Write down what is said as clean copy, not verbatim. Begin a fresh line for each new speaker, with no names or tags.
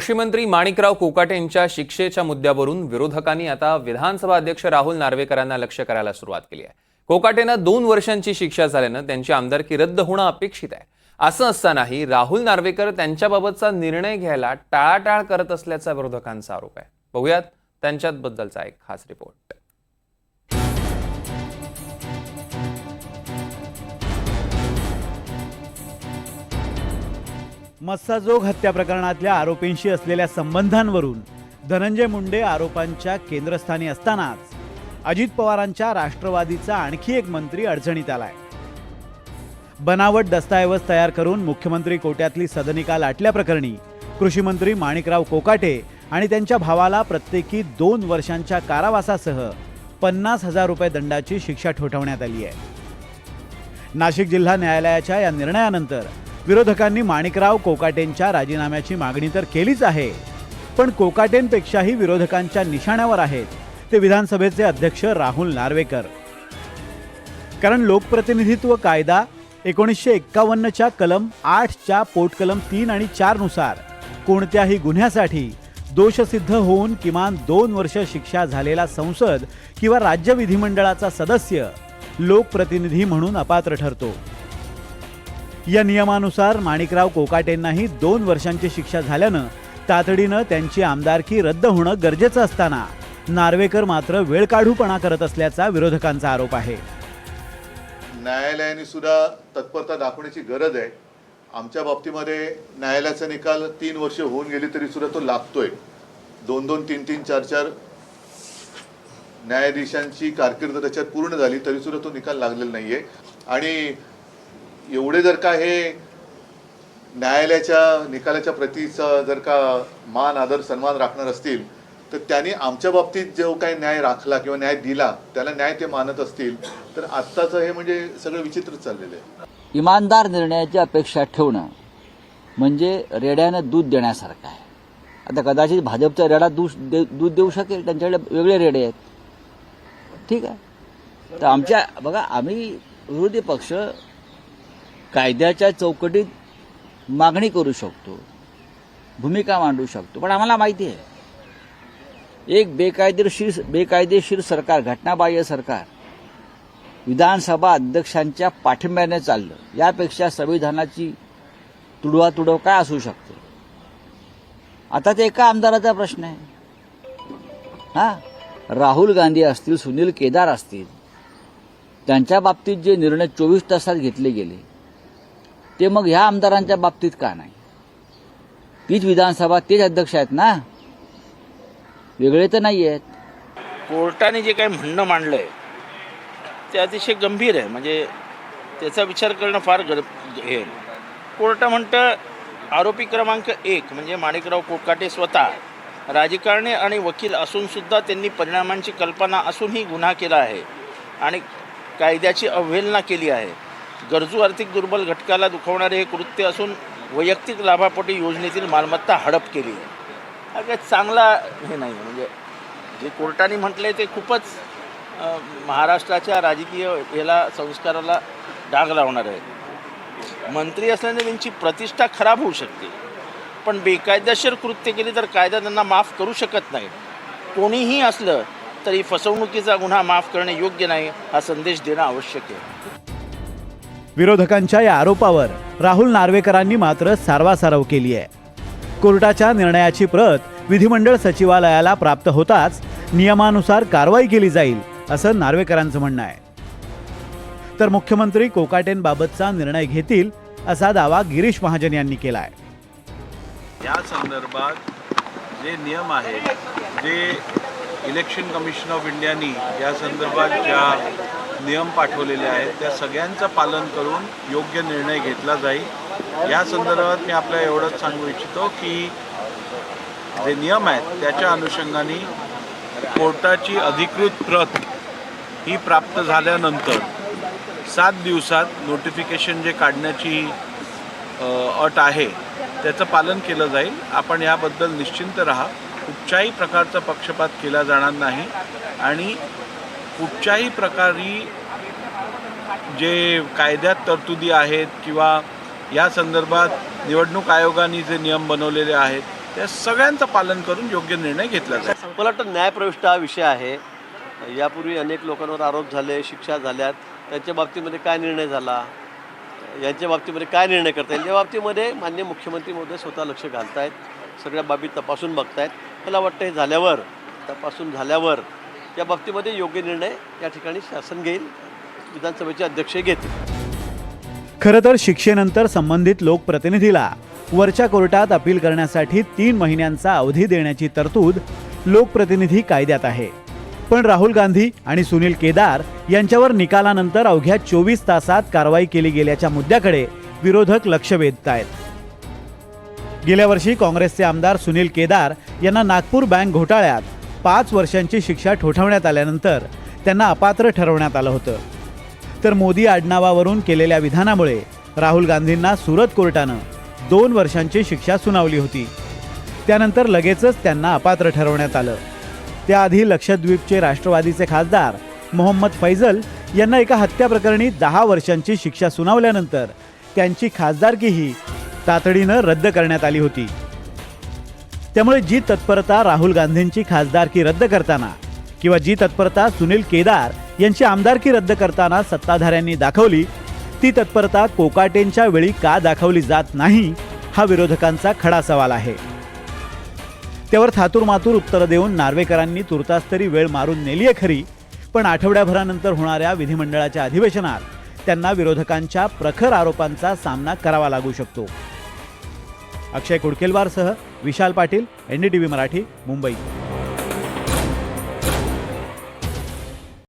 कृषी मंत्री माणिकराव कोकाटे यांच्या शिक्षेच्या मुद्द्यावरून विरोधकांनी आता विधानसभा अध्यक्ष राहुल नार्वेकरांना लक्ष्य करायला सुरुवात केली आहे। कोकाटेंना 2 वर्षांची शिक्षा झाल्यानं त्यांची आमदारकी रद्द होणं अपेक्षित आहे। असं असतानाही राहुल नार्वेकर त्यांच्याबाबतचा निर्णय घ्यायला टाळाटाळ करत असल्याचा विरोधकांचा आरोप आहे। बघूयात त्यांच्याबद्दलचा एक खास रिपोर्ट।
मस्साजोग हत्या प्रकरणातल्या आरोपींशी असलेल्या संबंधांवरून धनंजय मुंडे आरोपांच्या केंद्रस्थानी असतानाच अजित पवारांच्या राष्ट्रवादीचा आणखी एक मंत्री अडचणीत आलाय। बनावट दस्तऐवज तयार करून मुख्यमंत्री कोट्यातली सदनिका लाटल्याप्रकरणी कृषी मंत्री माणिकराव कोकाटे आणि त्यांच्या भावाला प्रत्येकी 2 वर्षांच्या कारावासासह 50,000 रुपये दंडाची शिक्षा ठोठावण्यात आली आहे। नाशिक जिल्हा न्यायालयाच्या या निर्णयानंतर विरोधकांनी माणिकराव कोकाटेंच्या राजीनाम्याची मागणी तर केलीच आहे, पण कोकाटेंपेक्षाही विरोधकांच्या निशाण्यावर आहेत ते विधानसभेचे अध्यक्ष राहुल नार्वेकर। कारण लोकप्रतिनिधित्व कायदा 1951च्या कलम 8च्या पोटकलम 3 आणि 4 नुसार कोणत्याही गुन्ह्यासाठी दोषसिद्ध होऊन किमान 2 वर्ष शिक्षा झालेला संसद किंवा राज्य विधिमंडळाचा सदस्य लोकप्रतिनिधी म्हणून अपात्र ठरतो। या नियमानुसार माणिकराव कोकाटेंनाही 2 वर्षांची शिक्षा झाल्यानं तातडीनं त्यांची आमदारकी रद्द होणं गरजेचं असताना नार्वेकर मात्र वेळकाढूपणा करत असल्याचा विरोधकांचा आरोप आहे।
न्यायालयाने सुद्धा तत्परता दाखवण्याची गरज आहे। आमच्या बाबतीमध्ये न्यायालयाचा निकाल 3 वर्ष होऊन गेली तरी सुद्धा तो लागतोय। 2-2, 3-3, 4-4 न्यायाधीशांची कारकीर्द त्याच्यात पूर्ण झाली तरी सुद्धा तो निकाल लागलेला नाहीये। आणि एवढे जर का हे न्यायालयाच्या निकालाच्या प्रतीचा जर का मान आदर सन्मान राखणार असतील तर त्यांनी आमच्या बाबतीत जो काही न्याय राखला किंवा न्याय दिला त्याला न्याय ते मानत असतील तर आत्ताचं हे म्हणजे सगळं विचित्रच चाललेलं आहे।
इमानदार निर्णयाची अपेक्षा ठेवणं म्हणजे रेड्यानं दूध देण्यासारखं आहे। आता कदाचित भाजपचा रेडा दूध देऊ शकेल, त्यांच्याकडे वेगळे रेडे आहेत, ठीक आहे। तर आमच्या बघा, आम्ही विरोधी पक्ष कायद्याच्या चौकटीत मागणी करू शकतो, भूमिका मांडू शकतो, पण आम्हाला माहिती आहे एक बेकायदेशीर सरकार, घटनाबाह्य सरकार विधानसभा अध्यक्षांच्या पाठिंब्याने चाललं, यापेक्षा संविधानाची तुडवातुडव काय असू शकते। आता ते एका आमदाराचा प्रश्न आहे। राहुल गांधी असतील, सुनील केदार असतील, त्यांच्या बाबतीत जे निर्णय 24 तासात घेतले गेले ते मग ह्या आमदारांच्या बाबतीत का नाही? तीच विधानसभा, तेच अध्यक्ष आहेत ना, वेगळे तर नाही आहेत।
कोर्टाने जे काही म्हणणं मांडलंय ते अतिशय गंभीर आहे, म्हणजे त्याचा विचार करणं फार हे। कोर्ट म्हणतं आरोपी क्रमांक 1 म्हणजे माणिकराव कोकाटे स्वतः राजकारणी आणि वकील असून सुद्धा त्यांनी परिणामांची कल्पना असूनही गुन्हा केला आहे आणि कायद्याची अवहेलना केली आहे। गरजू आर्थिक दुर्बल घटकाला दुखवणारे हे कृत्य असून वैयक्तिक लाभापोटी योजनेतील मालमत्ता हडप केली आहे। हा काही चांगला हे नाही, म्हणजे जे कोर्टाने म्हटलंय ते खूपच महाराष्ट्राच्या राजकीय याला संस्काराला डाग लावणार आहे। मंत्री असल्याने त्यांची प्रतिष्ठा खराब होऊ शकते, पण बेकायदेशीर कृत्य केली तर कायदा त्यांना माफ करू शकत नाही। कोणीही असलं तरी फसवणुकीचा गुन्हा माफ करणे योग्य नाही, हा संदेश देणं आवश्यक आहे।
विरोधकांच्या या आरोपावर राहुल नार्वेकरांनी मात्र सारवासारव केली आहे। कोर्टाच्या निर्णयाची प्रत विधिमंडळ सचिवालयाला प्राप्त होताच नियमानुसार कारवाई केली जाईल असं नार्वेकरांचं म्हणणं आहे। तर मुख्यमंत्री कोकाटेंबाबतचा निर्णय घेतील असा दावा गिरीश महाजन यांनी केलाय।
या संदर्भात जे नियम आहेत, जे इलेक्शन कमिशन ऑफ इंडियानी या संदर्भात ज्या नियम पाठवलेले आहेत त्या सगळ्यांचं पालन करून योग्य निर्णय घेतला जाईल। या संदर्भात मी आपल्याला एवढंच सांगू इच्छितो की जे नियम आहेत त्याच्या अनुषंगाने कोर्टाची अधिकृत प्रत ही प्राप्त झाल्यानंतर 7 दिवसात नोटिफिकेशन जे काढण्याची अट आहे त्याचं पालन केलं जाईल। आपण याबद्दल निश्चिंत राहा, कुठच्याही प्रकारचा पक्षपात केला जाणार नाही आणि कुठच्याही प्रकारे जे कायद्यात तरतुदी आहेत किंवा या संदर्भात निवडणूक आयोगाने जे नियम बनवलेले आहेत त्या सगळ्यांचं पालन करून योग्य निर्णय घेतला जाईल.
मला वाटतं न्यायप्रविष्ट हा विषय आहे. यापूर्वी अनेक लोकांवर आरोप झाले, शिक्षा झाल्यात, त्यांच्या बाबतीमध्ये काय निर्णय झाला, यांच्या बाबतीमध्ये काय निर्णय करता येईल, या बाबतीमध्ये माननीय मुख्यमंत्री महोदय स्वतः लक्ष घालतायत, सगळ्या बाबी तपासून बघतायत. मला वाटतं हे झाल्यावर, तपासून झाल्यावर या बाबतीमध्ये योग्य निर्णय या ठिकाणी शासन घेईल, विधानसभेचे अध्यक्ष घेतील.
खरं तर शिक्षेनंतर संबंधित लोकप्रतिनिधीला वरच्या कोर्टात अपील करण्यासाठी 3 महिन्यांचा अवधी देण्याची तरतूद लोकप्रतिनिधी कायद्यात आहे. पण राहुल गांधी आणि सुनील केदार यांच्यावर निकालानंतर अवघ्या 24 तासात कारवाई केली गेल्याच्या मुद्द्याकडे विरोधक लक्ष वेधत आहेत. गेल्या वर्षी काँग्रेसचे आमदार सुनील केदार यांना नागपूर बँक घोटाळ्यात 5 वर्षांची शिक्षा ठोठावण्यात आल्यानंतर त्यांना अपात्र ठरवण्यात आलं होतं. तर मोदी आडनावावरून केलेल्या विधानामुळे राहुल गांधींना सुरत कोर्टानं 2 वर्षांची शिक्षा सुनावली होती. त्यानंतर लगेचच त्यांना अपात्र ठरवण्यात आलं. त्याआधी लक्षद्वीपचे राष्ट्रवादीचे खासदार मोहम्मद फैजल यांना एका हत्या प्रकरणी 10 वर्षांची शिक्षा सुनावल्यानंतर त्यांची खासदारकीही तातडीनं रद्द करण्यात आली होती. त्यामुळे जी तत्परता राहुल गांधींची खासदारकी रद्द करताना किंवा जी तत्परता सुनील केदार यांची आमदारकी रद्द करताना सत्ताधाऱ्यांनी दाखवली, ती तत्परता कोकाटेंच्या वेळी का दाखवली जात नाही, हा विरोधकांचा खडा सवाल आहे. त्यावर थातूरमातूर उत्तर देऊन नार्वेकरांनी तुर्तास तरी वेळ मारून नेली आहे खरी, पण आठवड्याभरानंतर होणाऱ्या विधिमंडळाच्या अधिवेशनात त्यांना विरोधकांच्या प्रखर आरोपांचा सामना करावा लागू शकतो. अक्षय कुडकेलवारसह विशाल पाटील, NDTV मराठी, मुंबई.